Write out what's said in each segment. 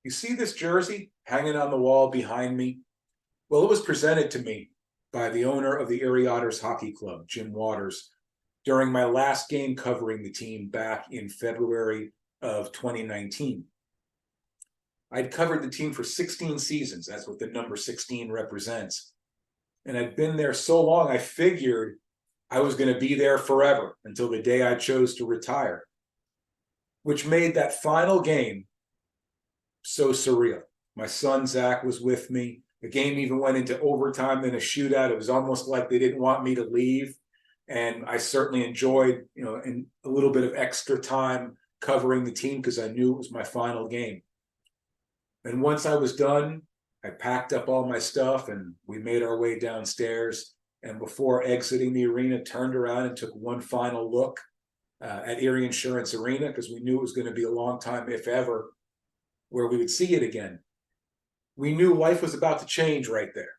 You see this jersey hanging on the wall behind me? Well, it was presented to me by the owner of the Erie Otters Hockey Club, Jim Waters, during my last game covering the team back in February of 2019. I'd covered the team for 16 seasons. That's what the number 16 represents. And I'd been there so long, I figured I was going to be there forever until the day I chose to retire, which made that final game so surreal. My son, Zach, was with me. The game even went into overtime, then a shootout. It was almost like they didn't want me to leave. And I certainly enjoyed, and a little bit of extra time covering the team because I knew it was my final game. And once I was done, I packed up all my stuff and we made our way downstairs. And before exiting the arena, turned around and took one final look at Erie Insurance Arena because we knew it was going to be a long time, if ever, where we would see it again. We knew life was about to change right there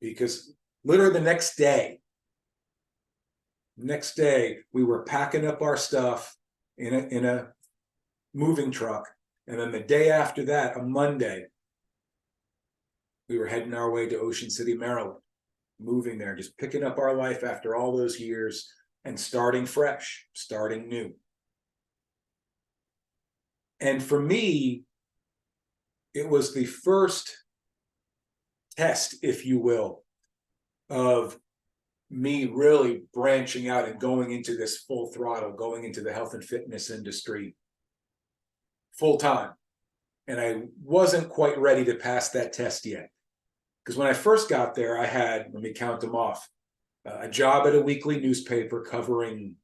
because literally the next day, we were packing up our stuff in a moving truck. And then the day after that, a Monday, we were heading our way to Ocean City, Maryland, moving there, just picking up our life after all those years and starting fresh, starting new. And for me, it was the first test, if you will, of me really branching out and going into this full throttle, going into the health and fitness industry full time. And I wasn't quite ready to pass that test yet. Because when I first got there, I had, let me count them off, a job at a weekly newspaper covering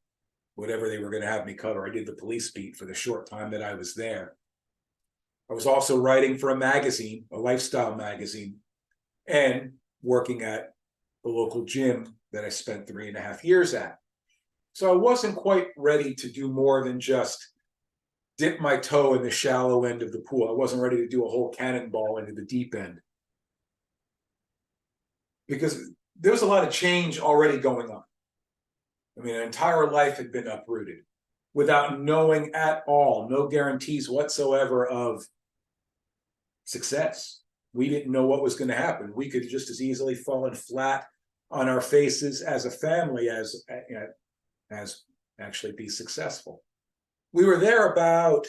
whatever they were going to have me cover. I did the police beat for the short time that I was there. I was also writing for a magazine, a lifestyle magazine, and working at the local gym that I spent 3.5 years at. So I wasn't quite ready to do more than just dip my toe in the shallow end of the pool. I wasn't ready to do a whole cannonball into the deep end. Because there was a lot of change already going on. I mean, an entire life had been uprooted without knowing at all, no guarantees whatsoever of success. We didn't know what was going to happen. We could just as easily fallen flat on our faces as a family as actually be successful. We were there about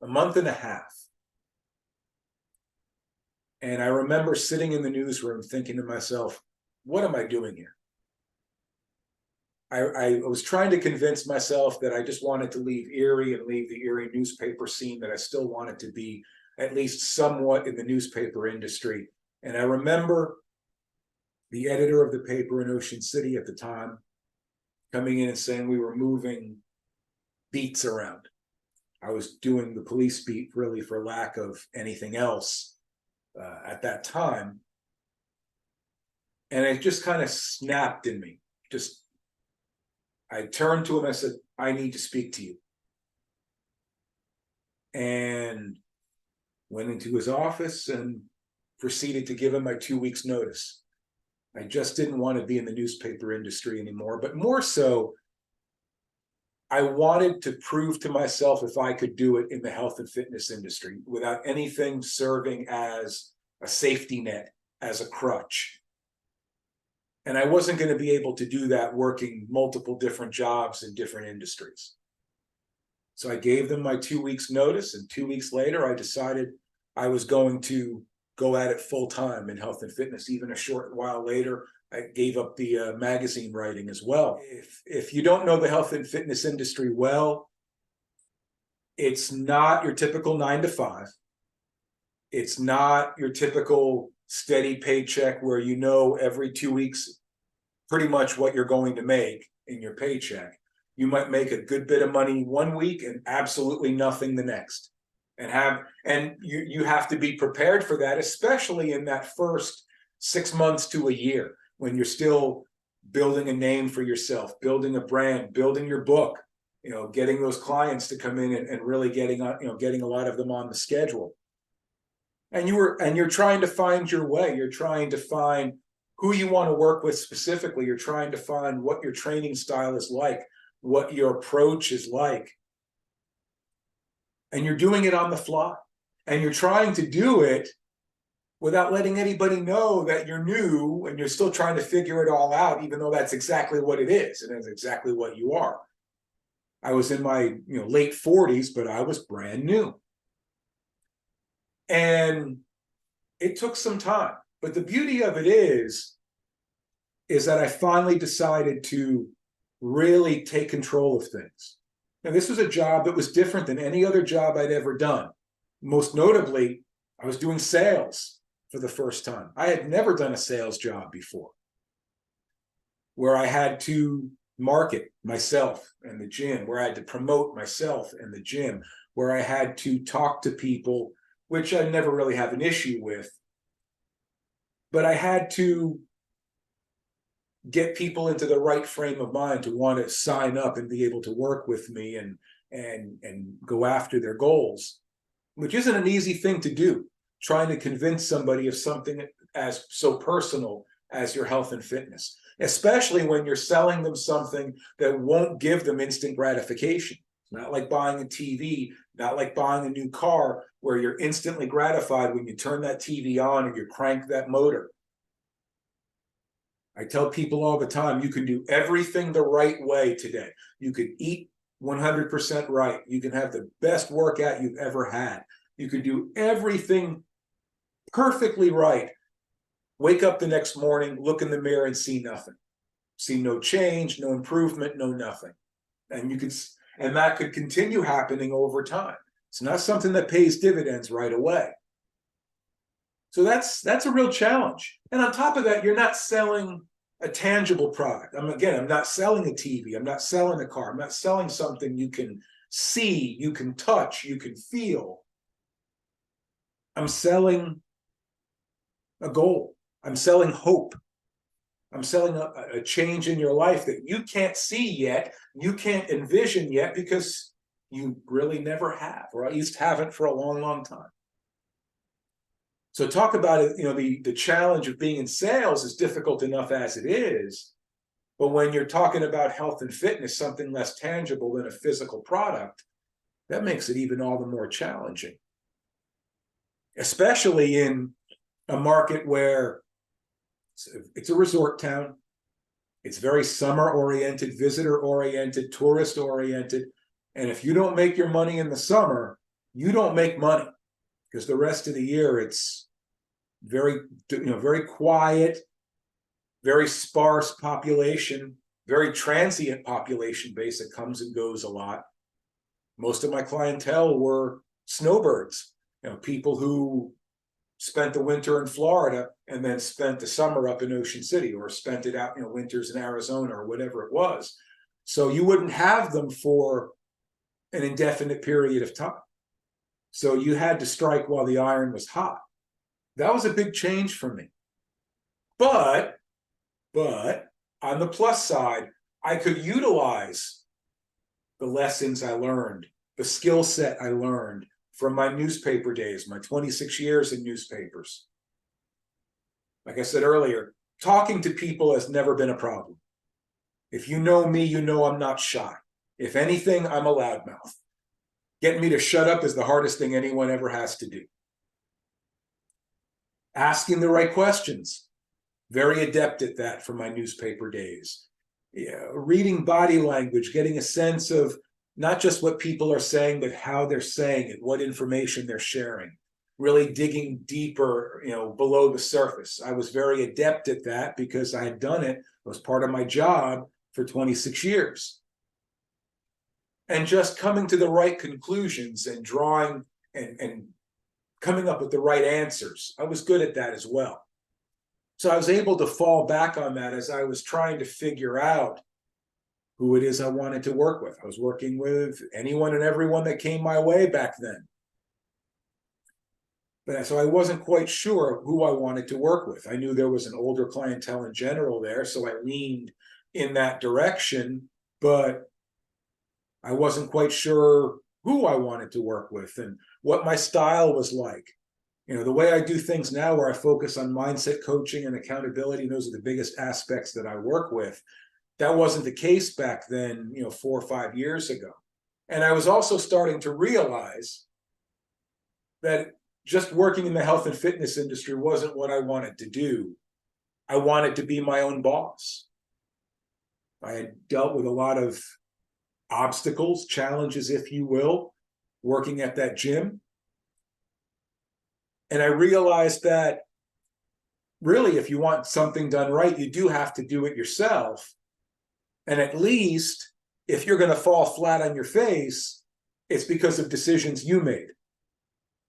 a month and a half. And I remember sitting in the newsroom thinking to myself, what am I doing here? I was trying to convince myself that I just wanted to leave Erie and leave the Erie newspaper scene, that I still wanted to be at least somewhat in the newspaper industry. And I remember the editor of the paper in Ocean City at the time coming in and saying we were moving beats around. I was doing the police beat really for lack of anything else at that time. And it just kind of snapped in me. I turned to him, I said, I need to speak to you. And went into his office and proceeded to give him my 2 weeks notice. I just didn't want to be in the newspaper industry anymore, but more so, I wanted to prove to myself if I could do it in the health and fitness industry without anything serving as a safety net, as a crutch. And I wasn't going to be able to do that working multiple different jobs in different industries. So I gave them my 2 weeks notice, and 2 weeks later, I decided I was going to go at it full time in health and fitness. Even a short while later, I gave up the magazine writing as well. If you don't know the health and fitness industry well, it's not your typical 9 to 5. It's not your typical steady paycheck where you know every 2 weeks pretty much what you're going to make in your paycheck. You might make a good bit of money one week and absolutely nothing the next. And you have to be prepared for that, especially in that first 6 months to a year when you're still building a name for yourself, building a brand, building your book, getting those clients to come in and really getting a lot of them on the schedule. And you're trying to find your way. You're trying to find who you want to work with specifically. You're trying to find what your training style is like, what your approach is like. And you're doing it on the fly. and you're trying to do it without letting anybody know that you're new and you're still trying to figure it all out, even though that's exactly what it is, and it's exactly what you are. I was in my late 40s, but I was brand new. And it took some time. But the beauty of it is that I finally decided to really take control of things. And this was a job that was different than any other job I'd ever done. Most notably, I was doing sales for the first time. I had never done a sales job before, where I had to market myself and the gym, where I had to promote myself and the gym, where I had to talk to people, which I never really have an issue with. But I had to get people into the right frame of mind to want to sign up and be able to work with me and go after their goals, which isn't an easy thing to do, trying to convince somebody of something as so personal as your health and fitness, especially when you're selling them something that won't give them instant gratification. It's not like buying a TV, not like buying a new car, where you're instantly gratified when you turn that TV on or you crank that motor. I tell people all the time, you can do everything the right way today. You could eat 100% right. You can have the best workout you've ever had. You could do everything perfectly right. Wake up the next morning, look in the mirror and see nothing. See no change, no improvement, no nothing. And that could continue happening over time. It's not something that pays dividends right away. So that's a real challenge. And on top of that, you're not selling a tangible product. I'm not selling a TV. I'm not selling a car. I'm not selling something you can see, you can touch, you can feel. I'm selling a goal. I'm selling hope. I'm selling a change in your life that you can't see yet, you can't envision yet, because you really never have, or at least haven't for a long, long time. So talk about it, the challenge of being in sales is difficult enough as it is, but when you're talking about health and fitness, something less tangible than a physical product, that makes it even all the more challenging. Especially in a market where it's a resort town, it's very summer-oriented, visitor-oriented, tourist-oriented, and if you don't make your money in the summer, you don't make money. Because the rest of the year it's very quiet, very sparse population, very transient population base that comes and goes a lot. Most of my clientele were snowbirds, people who spent the winter in Florida and then spent the summer up in Ocean City, or spent it out, winters in Arizona or whatever it was. So you wouldn't have them for an indefinite period of time. So you had to strike while the iron was hot. That was a big change for me. But on the plus side, I could utilize the lessons I learned, the skill set I learned from my newspaper days, my 26 years in newspapers. Like I said earlier, talking to people has never been a problem. If you know me, you know I'm not shy. If anything, I'm a loudmouth. Getting me to shut up is the hardest thing anyone ever has to do. Asking the right questions, very adept at that from my newspaper days. Reading body language, getting a sense of not just what people are saying, but how they're saying it, what information they're sharing. Really digging deeper, below the surface. I was very adept at that because I had done it. It was part of my job for 26 years. And just coming to the right conclusions and drawing and coming up with the right answers. I was good at that as well. So I was able to fall back on that as I was trying to figure out who it is I wanted to work with. I was working with anyone and everyone that came my way back then. But so I wasn't quite sure who I wanted to work with. I knew there was an older clientele in general there, so I leaned in that direction, but I wasn't quite sure who I wanted to work with and what my style was like. The way I do things now, where I focus on mindset coaching and accountability, and those are the biggest aspects that I work with. That wasn't the case back then, 4 or 5 years ago. And I was also starting to realize that just working in the health and fitness industry wasn't what I wanted to do. I wanted to be my own boss. I had dealt with a lot of obstacles, challenges, if you will, working at that gym. And I realized that really, if you want something done right, you do have to do it yourself. And at least if you're going to fall flat on your face, it's because of decisions you made.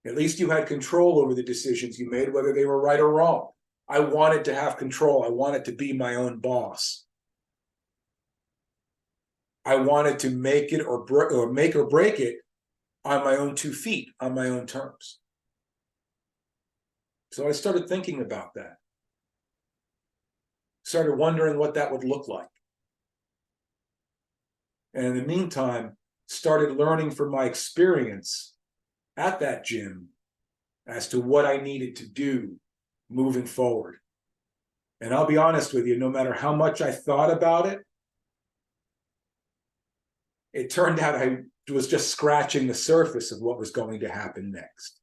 At least you had control over the decisions you made, whether they were right or wrong. I wanted to have control. I wanted to be my own boss. I wanted to make it or make or break it on my own 2 feet, on my own terms. So I started thinking about that. Started wondering what that would look like. And in the meantime, started learning from my experience at that gym as to what I needed to do moving forward. And I'll be honest with you, no matter how much I thought about it, it turned out I was just scratching the surface of what was going to happen next.